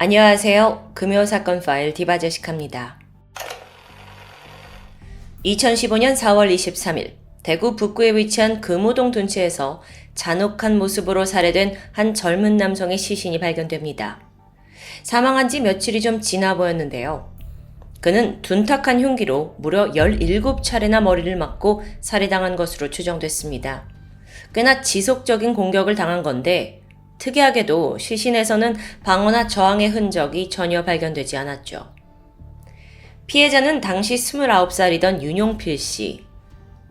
안녕하세요. 금요사건 파일 디바제식합니다. 2015년 4월 23일 대구 북구에 위치한 금호동 둔치에서 잔혹한 모습으로 살해된 한 젊은 남성의 시신이 발견됩니다. 사망한 지 며칠이 좀 지나 보였는데요. 그는 둔탁한 흉기로 무려 17차례나 머리를 맞고 살해당한 것으로 추정됐습니다. 꽤나 지속적인 공격을 당한 건데 특이하게도 시신에서는 방어나 저항의 흔적이 전혀 발견되지 않았죠. 피해자는 당시 29살이던 윤용필 씨.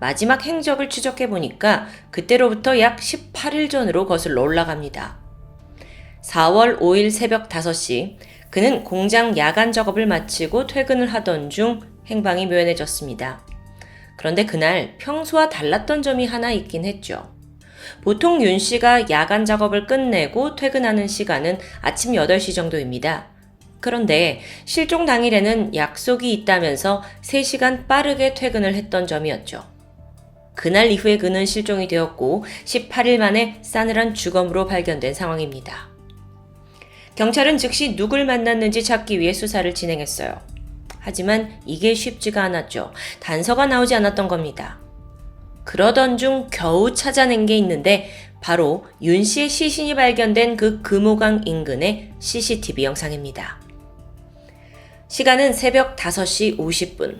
마지막 행적을 추적해보니까 그때로부터 약 18일 전으로 거슬러 올라갑니다. 4월 5일 새벽 5시 그는 공장 야간 작업을 마치고 퇴근을 하던 중 행방이 묘연해졌습니다. 그런데 그날 평소와 달랐던 점이 하나 있긴 했죠. 보통 윤 씨가 야간 작업을 끝내고 퇴근하는 시간은 아침 8시 정도입니다. 그런데 실종 당일에는 약속이 있다면서 3시간 빠르게 퇴근을 했던 점이었죠. 그날 이후에 그는 실종이 되었고 18일 만에 싸늘한 주검으로 발견된 상황입니다. 경찰은 즉시 누굴 만났는지 찾기 위해 수사를 진행했어요. 하지만 이게 쉽지가 않았죠. 단서가 나오지 않았던 겁니다. 그러던 중 겨우 찾아낸 게 있는데 바로 윤 씨의 시신이 발견된 그 금호강 인근의 CCTV 영상입니다. 시간은 새벽 5시 50분.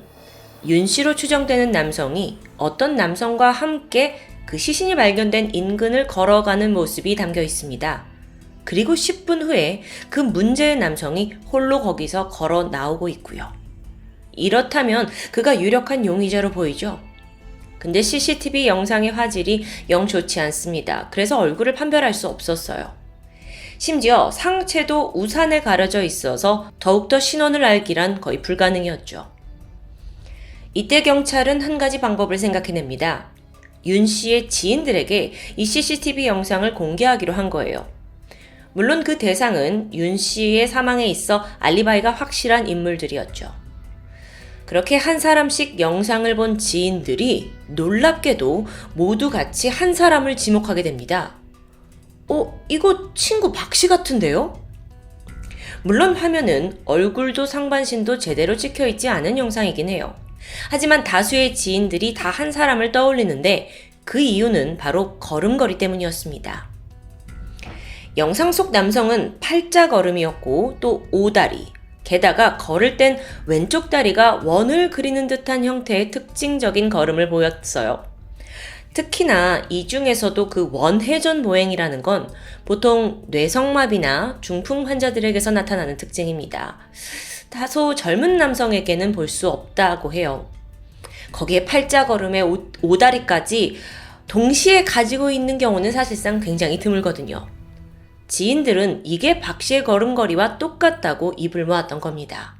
윤 씨로 추정되는 남성이 어떤 남성과 함께 그 시신이 발견된 인근을 걸어가는 모습이 담겨 있습니다. 그리고 10분 후에 그 문제의 남성이 홀로 거기서 걸어 나오고 있고요. 이렇다면 그가 유력한 용의자로 보이죠? 근데 CCTV 영상의 화질이 영 좋지 않습니다. 그래서 얼굴을 판별할 수 없었어요. 심지어 상체도 우산에 가려져 있어서 더욱더 신원을 알기란 거의 불가능이었죠. 이때 경찰은 한 가지 방법을 생각해냅니다. 윤 씨의 지인들에게 이 CCTV 영상을 공개하기로 한 거예요. 물론 그 대상은 윤 씨의 사망에 있어 알리바이가 확실한 인물들이었죠. 그렇게 한 사람씩 영상을 본 지인들이 놀랍게도 모두 같이 한 사람을 지목하게 됩니다. 이거 친구 박씨 같은데요? 물론 화면은 얼굴도 상반신도 제대로 찍혀있지 않은 영상이긴 해요. 하지만 다수의 지인들이 다 한 사람을 떠올리는데 그 이유는 바로 걸음걸이 때문이었습니다. 영상 속 남성은 팔자걸음이었고 또 오다리, 게다가 걸을 땐 왼쪽 다리가 원을 그리는 듯한 형태의 특징적인 걸음을 보였어요. 특히나 이 중에서도 그 원회전 보행이라는 건 보통 뇌성마비나 중풍 환자들에게서 나타나는 특징입니다. 다소 젊은 남성에게는 볼 수 없다고 해요. 거기에 팔자걸음에 오다리까지 동시에 가지고 있는 경우는 사실상 굉장히 드물거든요. 지인들은 이게 박 씨의 걸음걸이와 똑같다고 입을 모았던 겁니다.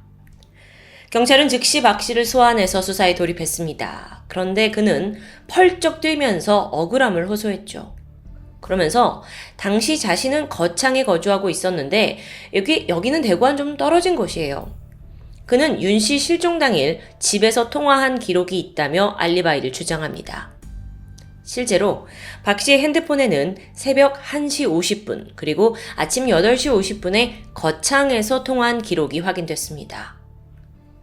경찰은 즉시 박 씨를 소환해서 수사에 돌입했습니다. 그런데 그는 펄쩍 뛰면서 억울함을 호소했죠. 그러면서 당시 자신은 거창에 거주하고 있었는데 여기는 대구와는 좀 떨어진 곳이에요. 그는 윤 씨 실종 당일 집에서 통화한 기록이 있다며 알리바이를 주장합니다. 실제로 박 씨의 핸드폰에는 새벽 1시 50분 그리고 아침 8시 50분에 거창에서 통화한 기록이 확인됐습니다.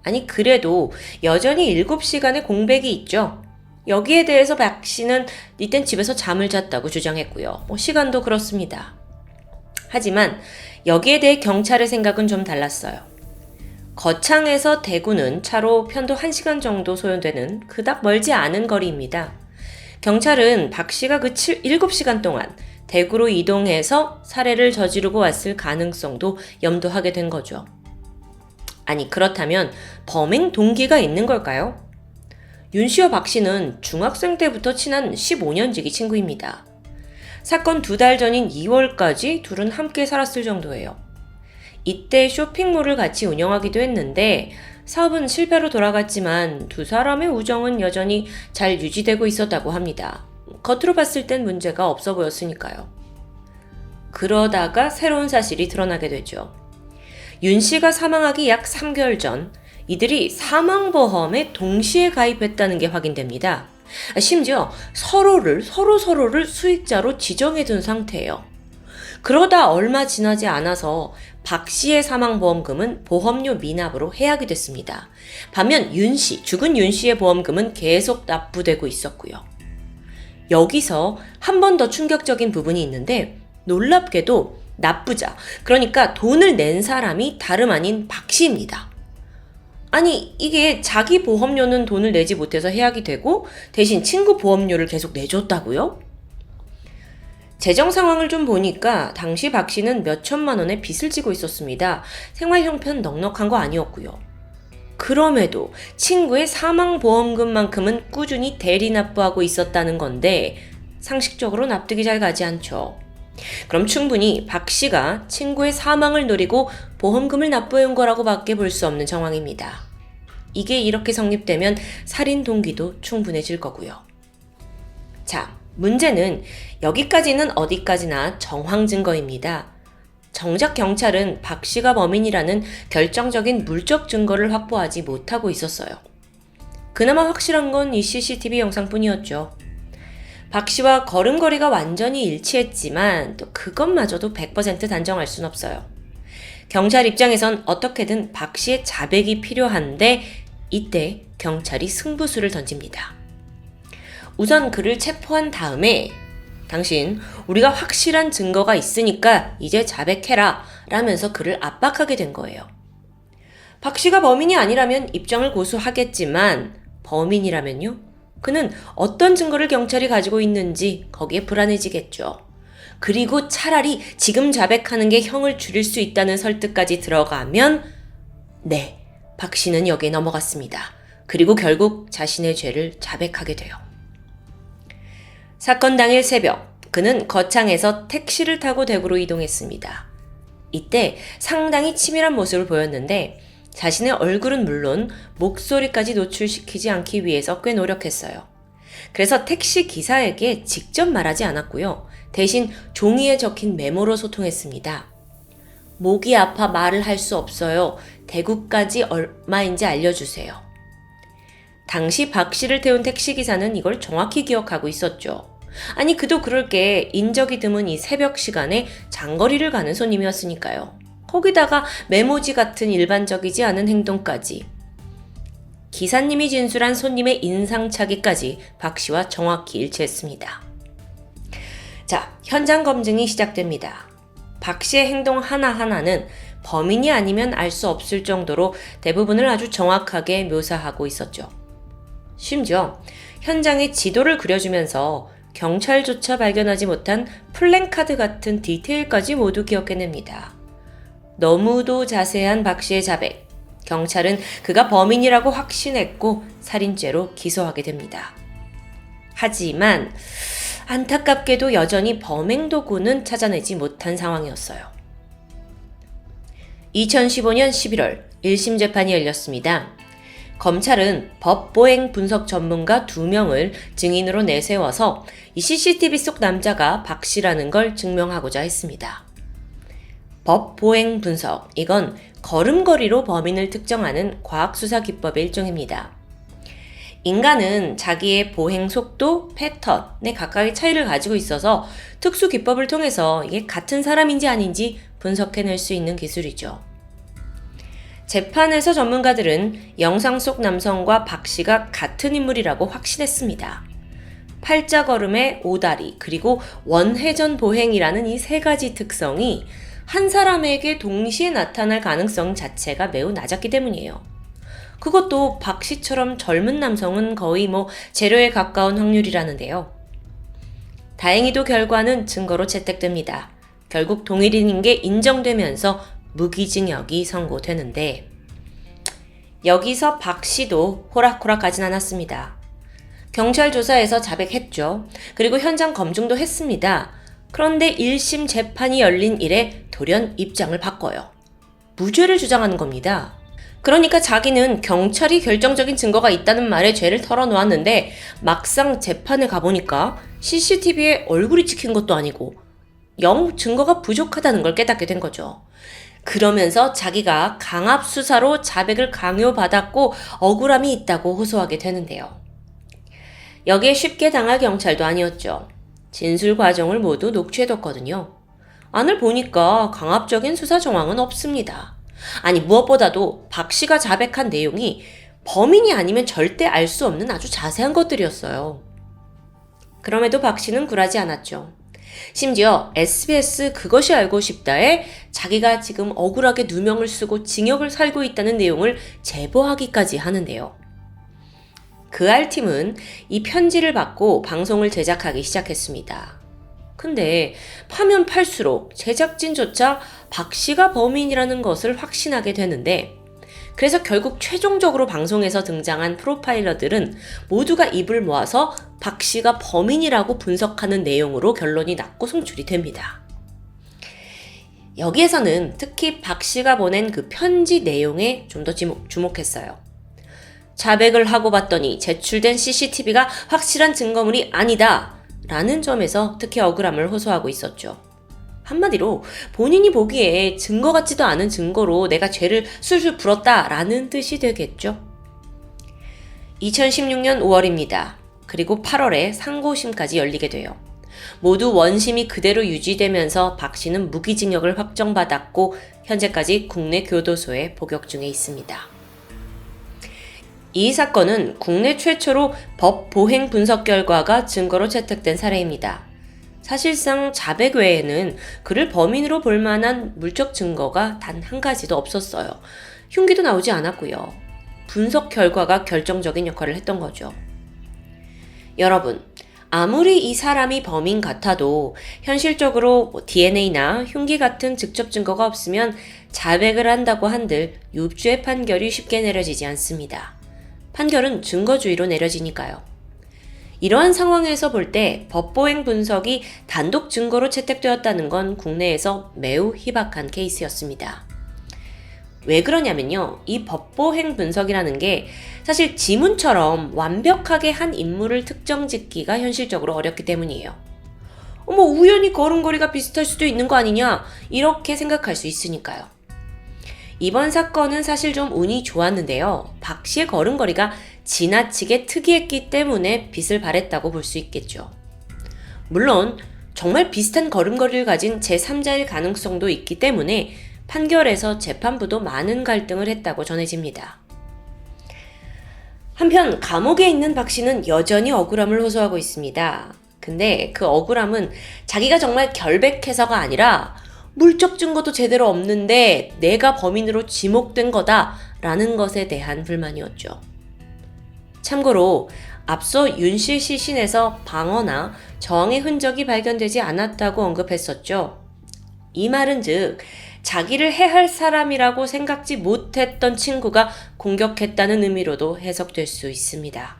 아니 그래도 여전히 7시간의 공백이 있죠. 여기에 대해서 박 씨는 이땐 집에서 잠을 잤다고 주장했고요. 시간도 그렇습니다. 하지만 여기에 대해 경찰의 생각은 좀 달랐어요. 거창에서 대구는 차로 편도 1시간 정도 소요되는 그닥 멀지 않은 거리입니다. 경찰은 박 씨가 그 7시간 동안 대구로 이동해서 살해를 저지르고 왔을 가능성도 염두하게 된 거죠. 아니 그렇다면 범행 동기가 있는 걸까요? 윤 씨와 박 씨는 중학생 때부터 친한 15년지기 친구입니다. 사건 2달 전인 2월까지 둘은 함께 살았을 정도예요. 이때 쇼핑몰을 같이 운영하기도 했는데 사업은 실패로 돌아갔지만 두 사람의 우정은 여전히 잘 유지되고 있었다고 합니다. 겉으로 봤을 땐 문제가 없어 보였으니까요. 그러다가 새로운 사실이 드러나게 되죠. 윤 씨가 사망하기 약 3개월 전 이들이 사망보험에 동시에 가입했다는 게 확인됩니다. 심지어 서로를 수익자로 지정해둔 상태예요. 그러다 얼마 지나지 않아서 박 씨의 사망보험금은 보험료 미납으로 해약이 됐습니다. 반면 윤 씨, 죽은 윤 씨의 보험금은 계속 납부되고 있었고요. 여기서 한 번 더 충격적인 부분이 있는데 놀랍게도 납부자, 그러니까 돈을 낸 사람이 다름 아닌 박 씨입니다. 아니, 이게 자기 보험료는 돈을 내지 못해서 해약이 되고 대신 친구 보험료를 계속 내줬다고요? 재정 상황을 좀 보니까 당시 박 씨는 몇 천만 원의 빚을 지고 있었습니다. 생활 형편 넉넉한 거 아니었고요. 그럼에도 친구의 사망보험금만큼은 꾸준히 대리 납부하고 있었다는 건데 상식적으로 납득이 잘 가지 않죠. 그럼 충분히 박 씨가 친구의 사망을 노리고 보험금을 납부해온 거라고 밖에 볼 수 없는 정황입니다. 이게 이렇게 성립되면 살인 동기도 충분해질 거고요. 자, 문제는 여기까지는 어디까지나 정황 증거입니다. 정작 경찰은 박 씨가 범인이라는 결정적인 물적 증거를 확보하지 못하고 있었어요. 그나마 확실한 건 이 CCTV 영상뿐이었죠. 박 씨와 걸음걸이가 완전히 일치했지만 또 그것마저도 100% 단정할 순 없어요. 경찰 입장에선 어떻게든 박 씨의 자백이 필요한데 이때 경찰이 승부수를 던집니다. 우선 그를 체포한 다음에 당신 우리가 확실한 증거가 있으니까 이제 자백해라 라면서 그를 압박하게 된 거예요. 박 씨가 범인이 아니라면 입장을 고수하겠지만 범인이라면요? 그는 어떤 증거를 경찰이 가지고 있는지 거기에 불안해지겠죠. 그리고 차라리 지금 자백하는 게 형을 줄일 수 있다는 설득까지 들어가면 네, 박 씨는 여기에 넘어갔습니다. 그리고 결국 자신의 죄를 자백하게 돼요. 사건 당일 새벽, 그는 거창에서 택시를 타고 대구로 이동했습니다. 이때 상당히 치밀한 모습을 보였는데 자신의 얼굴은 물론 목소리까지 노출시키지 않기 위해서 꽤 노력했어요. 그래서 택시 기사에게 직접 말하지 않았고요. 대신 종이에 적힌 메모로 소통했습니다. 목이 아파 말을 할 수 없어요. 대구까지 얼마인지 알려주세요. 당시 박 씨를 태운 택시기사는 이걸 정확히 기억하고 있었죠. 아니, 그도 그럴 게 인적이 드문 이 새벽 시간에 장거리를 가는 손님이었으니까요. 거기다가 메모지 같은 일반적이지 않은 행동까지. 기사님이 진술한 손님의 인상착의까지 박 씨와 정확히 일치했습니다. 자, 현장 검증이 시작됩니다. 박 씨의 행동 하나하나는 범인이 아니면 알 수 없을 정도로 대부분을 아주 정확하게 묘사하고 있었죠. 심지어 현장에 지도를 그려주면서 경찰조차 발견하지 못한 플랜카드 같은 디테일까지 모두 기억해냅니다. 너무도 자세한 박 씨의 자백. 경찰은 그가 범인이라고 확신했고 살인죄로 기소하게 됩니다. 하지만 안타깝게도 여전히 범행 도구는 찾아내지 못한 상황이었어요. 2015년 11월 1심 재판이 열렸습니다. 검찰은 법보행 분석 전문가 2명을 증인으로 내세워서 이 CCTV 속 남자가 박 씨라는 걸 증명하고자 했습니다. 법보행 분석, 이건 걸음걸이로 범인을 특정하는 과학수사 기법의 일종입니다. 인간은 자기의 보행 속도, 패턴에 각각의 차이를 가지고 있어서 특수 기법을 통해서 이게 같은 사람인지 아닌지 분석해낼 수 있는 기술이죠. 재판에서 전문가들은 영상 속 남성과 박 씨가 같은 인물이라고 확신했습니다. 팔자걸음의 오다리, 그리고 원회전 보행이라는 이 세 가지 특성이 한 사람에게 동시에 나타날 가능성 자체가 매우 낮았기 때문이에요. 그것도 박 씨처럼 젊은 남성은 거의 제로에 가까운 확률이라는데요. 다행히도 결과는 증거로 채택됩니다. 결국 동일인인 게 인정되면서 무기징역이 선고되는데 여기서 박 씨도 호락호락 가진 않았습니다. 경찰 조사에서 자백했죠. 그리고 현장 검증도 했습니다. 그런데 1심 재판이 열린 이래 돌연 입장을 바꿔요. 무죄를 주장하는 겁니다. 그러니까 자기는 경찰이 결정적인 증거가 있다는 말에 죄를 털어놓았는데 막상 재판에 가보니까 CCTV에 얼굴이 찍힌 것도 아니고 영 증거가 부족하다는 걸 깨닫게 된 거죠. 그러면서 자기가 강압수사로 자백을 강요받았고 억울함이 있다고 호소하게 되는데요. 여기에 쉽게 당할 경찰도 아니었죠. 진술 과정을 모두 녹취해뒀거든요. 안을 보니까 강압적인 수사 정황은 없습니다. 아니, 무엇보다도 박 씨가 자백한 내용이 범인이 아니면 절대 알 수 없는 아주 자세한 것들이었어요. 그럼에도 박 씨는 굴하지 않았죠. 심지어 SBS 그것이 알고 싶다에 자기가 지금 억울하게 누명을 쓰고 징역을 살고 있다는 내용을 제보하기까지 하는데요. 그 R팀은 이 편지를 받고 방송을 제작하기 시작했습니다. 근데 파면 팔수록 제작진조차 박 씨가 범인이라는 것을 확신하게 되는데, 그래서 결국 최종적으로 방송에서 등장한 프로파일러들은 모두가 입을 모아서 박 씨가 범인이라고 분석하는 내용으로 결론이 났고 송출이 됩니다. 여기에서는 특히 박 씨가 보낸 그 편지 내용에 좀 더 주목했어요. 자백을 하고 봤더니 제출된 CCTV가 확실한 증거물이 아니다 라는 점에서 특히 억울함을 호소하고 있었죠. 한마디로 본인이 보기에 증거 같지도 않은 증거로 내가 죄를 술술 풀었다 라는 뜻이 되겠죠. 2016년 5월입니다. 그리고 8월에 상고심까지 열리게 돼요. 모두 원심이 그대로 유지되면서 박 씨는 무기징역을 확정받았고 현재까지 국내 교도소에 복역 중에 있습니다. 이 사건은 국내 최초로 법 보행 분석 결과가 증거로 채택된 사례입니다. 사실상 자백 외에는 그를 범인으로 볼 만한 물적 증거가 단 한 가지도 없었어요. 흉기도 나오지 않았고요. 분석 결과가 결정적인 역할을 했던 거죠. 여러분, 아무리 이 사람이 범인 같아도 현실적으로 DNA나 흉기 같은 직접 증거가 없으면 자백을 한다고 한들 유죄 판결이 쉽게 내려지지 않습니다. 판결은 증거주의로 내려지니까요. 이러한 상황에서 볼 때 법보행 분석이 단독 증거로 채택되었다는 건 국내에서 매우 희박한 케이스였습니다. 왜 그러냐면요. 이 법보행 분석이라는 게 사실 지문처럼 완벽하게 한 인물을 특정짓기가 현실적으로 어렵기 때문이에요. 우연히 걸음걸이가 비슷할 수도 있는 거 아니냐? 이렇게 생각할 수 있으니까요. 이번 사건은 사실 좀 운이 좋았는데요. 박 씨의 걸음걸이가 지나치게 특이했기 때문에 빛을 발했다고 볼 수 있겠죠. 물론 정말 비슷한 걸음걸이를 가진 제3자일 가능성도 있기 때문에 판결에서 재판부도 많은 갈등을 했다고 전해집니다. 한편 감옥에 있는 박 씨는 여전히 억울함을 호소하고 있습니다. 근데 그 억울함은 자기가 정말 결백해서가 아니라 물적 증거도 제대로 없는데 내가 범인으로 지목된 거다라는 것에 대한 불만이었죠. 참고로 앞서 윤씨 시신에서 방어나 저항의 흔적이 발견되지 않았다고 언급했었죠. 이 말은 즉 자기를 해할 사람이라고 생각지 못했던 친구가 공격했다는 의미로도 해석될 수 있습니다.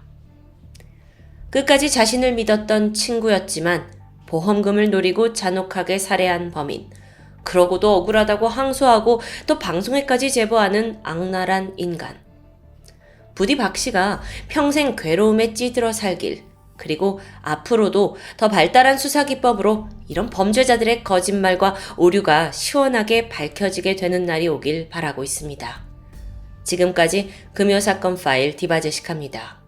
끝까지 자신을 믿었던 친구였지만 보험금을 노리고 잔혹하게 살해한 범인, 그러고도 억울하다고 항소하고 또 방송에까지 제보하는 악랄한 인간. 부디 박 씨가 평생 괴로움에 찌들어 살길, 그리고 앞으로도 더 발달한 수사기법으로 이런 범죄자들의 거짓말과 오류가 시원하게 밝혀지게 되는 날이 오길 바라고 있습니다. 지금까지 금요사건 파일 디바제식합니다.